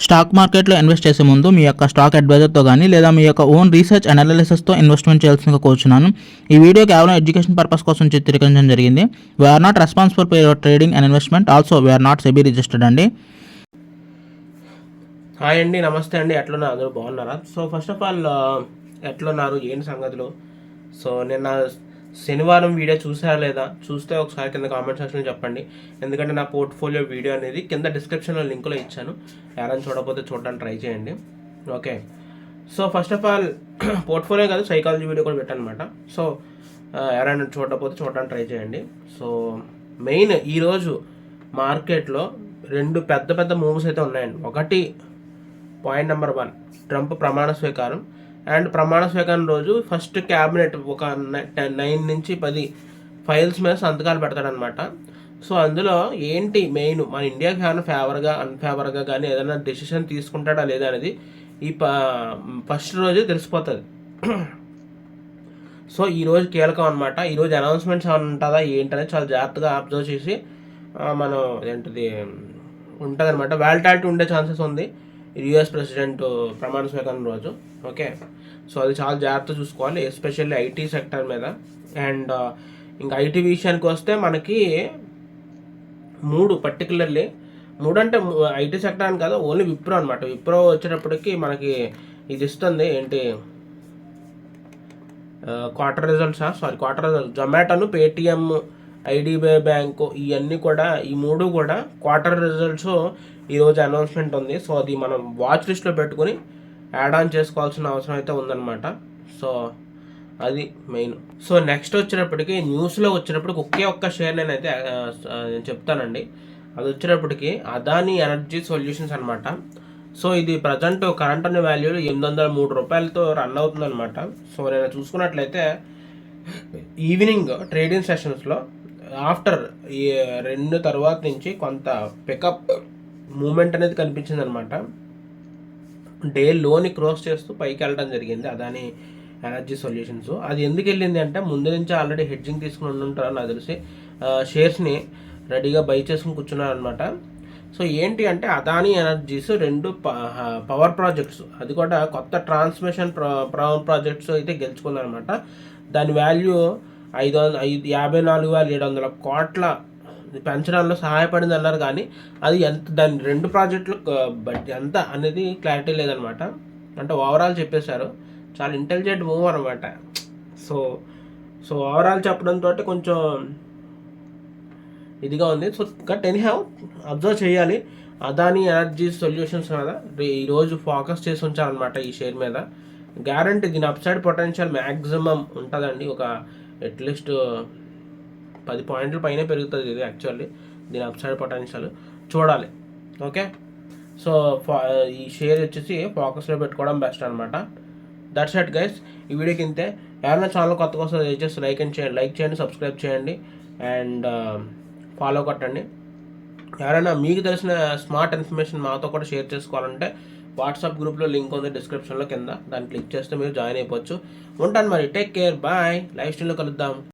Stock మార్కెట్లో invest చేసే ముందు మీ యొక్క స్టాక్ అడ్వైజర్తో కానీ లేదా మీ యొక్క ఓన్ రీసెర్చ్ అనాలిసిస్తో ఇన్వెస్ట్మెంట్ చేయాల్సిందిగా కోరుచున్నాను. ఈ వీడియో కేవలం ఎడ్యుకేషన్ పర్పస్ కోసం చిత్రీకరించడం జరిగింది. We're not responsible for your trading and investment. Also we're not SEBI registered అండి. హాయ్ అండి, నమస్తే అండి. ఎట్లున్నారు? అందరూ బాగున్నారా? సో ఫస్ట్ ఆఫ్ ఆల్ ఎట్లున్నారు, ఏంటి సంగతులు? సో నిన్న శనివారం వీడియో చూసారా లేదా? చూస్తే ఒకసారి కింద కామెంట్ సెక్షన్లో చెప్పండి. ఎందుకంటే నా పోర్ట్ఫోలియో వీడియో అనేది కింద డిస్క్రిప్షన్లో లింకులో ఇచ్చాను. ఎవరైనా చూడకపోతే చూడడానికి ట్రై చేయండి. Okay, so first of all portfolio కాదు, సైకాలజీ వీడియో కూడా పెట్టాను అనమాట. సో ఎవరైనా చూడకపోతే చూడడానికి ట్రై చేయండి. సో మెయిన్ ఈరోజు మార్కెట్లో రెండు పెద్ద మూవ్స్ అయితే ఉన్నాయండి. ఒకటి పాయింట్ నెంబర్ 1, ట్రంప్ ప్రమాణ స్వీకారం. అండ్ ప్రమాణ స్వీకారం రోజు ఫస్ట్ క్యాబినెట్ ఒక 9 నుంచి 10 ఫైల్స్ మీద సంతకాలు పెడతాడనమాట. సో అందులో ఏంటి మెయిన్, మన ఇండియాకి ఏమైనా ఫేవర్గా అన్ఫేవర్గా కానీ ఏదైనా డెసిషన్ తీసుకుంటాడా లేదా అనేది ఈ ఫస్ట్ రోజే తెలిసిపోతుంది. సో ఈరోజు కీలకం అనమాట. ఈరోజు అనౌన్స్మెంట్స్ ఏమైనా ఉంటుందా ఏంటనేది చాలా జాగ్రత్తగా అబ్జర్వ్ చేసి మనం ఏంటిది ఉంటుంది అనమాట. వాలిటాలిటీ ఉండే ఛాన్సెస్ ఉంది యుఎస్ ప్రెసిడెంట్ ప్రమాణ స్వీకారం రోజు. ఓకే, సో అది చాలా జాగ్రత్త చూసుకోవాలి, ఎస్పెషల్లీ ఐటీ సెక్టర్ మీద. అండ్ ఇంకా ఐటీ విషయానికి వస్తే మనకి 3 పర్టికులర్లీ 3 అంటే ఐటీ సెక్టర్ అని కాదు, ఓన్లీ విప్రో అనమాట. విప్రో వచ్చేటప్పటికి మనకి ఇది ఇస్తుంది ఏంటి, క్వార్టర్ రిజల్ట్స్. జొమాటోను, పేటిఎం, ఐడిబిఐ బ్యాంకు, ఇవన్నీ కూడా ఈ 3 కూడా క్వార్టర్ రిజల్ట్స్ ఈరోజు అనౌన్స్మెంట్ ఉంది. సో అది మనం వాచ్ లిస్ట్లో పెట్టుకుని యాడ్ ఆన్ చేసుకోవాల్సిన అవసరం అయితే ఉందన్నమాట. సో అది మెయిన్. సో నెక్స్ట్ వచ్చేటప్పటికి న్యూస్లో వచ్చేటప్పటికి ఒక్క షేర్ నేనైతే నేను చెప్తానండి. అది వచ్చేటప్పటికి అదానీ ఎనర్జీ సొల్యూషన్స్ అనమాట. సో ఇది ప్రజెంట్ కరెంట్ అనే వాల్యూలు 803 రూపాయలతో రన్ అవుతుందన్నమాట. సో నేను చూసుకున్నట్లయితే ఈవినింగ్ ట్రేడింగ్ సెషన్స్లో ఆఫ్టర్ 2 తర్వాత నుంచి కొంత పికప్ మూమెంట్ అనేది కనిపించింది అనమాట. డే లోని క్రాస్ చేస్తూ పైకి వెళ్ళడం జరిగింది అదాని ఎనర్జీ సొల్యూషన్స్. అది ఎందుకు వెళ్ళింది అంటే ముందు నుంచి ఆల్రెడీ హెడ్జింగ్ తీసుకుని ఉంటారు నాకు తెలిసి, షేర్స్ని రెడీగా బై చేసుకుని కూర్చున్నారు అనమాట. సో ఏంటి అంటే అదాని ఎనర్జీస్ 2 పవర్ ప్రాజెక్ట్స్, అది కూడా కొత్త ట్రాన్స్మిషన్ ప్రాజెక్ట్స్ అయితే గెలుచుకుందనమాట. దాని వాల్యూ 54,700 కోట్ల పెంచడంలో సహాయపడింది అన్నారు. కానీ అది ఎంత, దాని 2 ప్రాజెక్టులు ఎంత అనేది క్లారిటీ లేదనమాట. అంటే ఓవరాల్ చెప్పేశారు. చాలా ఇంటెలిజెంట్ మూవ్ అనమాట. సో ఓవరాల్ చెప్పడంతో కొంచెం ఇదిగా ఉంది. సో బట్ ఎనీహౌ అబ్జర్వ్ చేయాలి. అదాని ఎనర్జీ సొల్యూషన్స్ మీద ఈరోజు ఫోకస్ చేసి ఉంచాలన్నమాట ఈ షేర్ మీద. గ్యారంటీ దీని అప్సైడ్ పొటెన్షియల్ మ్యాక్సిమం ఉంటుందండి. ఒక అట్లీస్ట్ 10 పాయింట్ల పైన పెరుగుతుంది ఇది యాక్చువల్లీ. దీని అప్సైడ్ పొటెన్షియల్ చూడాలి. ఓకే, సో ఈ షేర్ వచ్చేసి ఫోకస్లో పెట్టుకోవడం బెస్ట్ అనమాట. That's it guys. ఈ వీడియోకి ఇంతే. ఎవరైనా ఛానల్ కొత్త కోసం దయచేసి లైక్ చేయండి, సబ్స్క్రైబ్ చేయండి అండ్ ఫాలో కొట్టండి. ఎవరైనా మీకు తెలిసిన స్మార్ట్ ఇన్ఫర్మేషన్ మాతో కూడా షేర్ చేసుకోవాలంటే వాట్సాప్ గ్రూప్లో లింక్ ఉంది డిస్క్రిప్షన్లో కింద, దాన్ని క్లిక్ చేస్తే మీరు జాయిన్ అయిపోవచ్చు. ఉంటాను మరి, టేక్ కేర్, బాయ్. లైవ్ స్ట్రీమ్లో కలుద్దాం.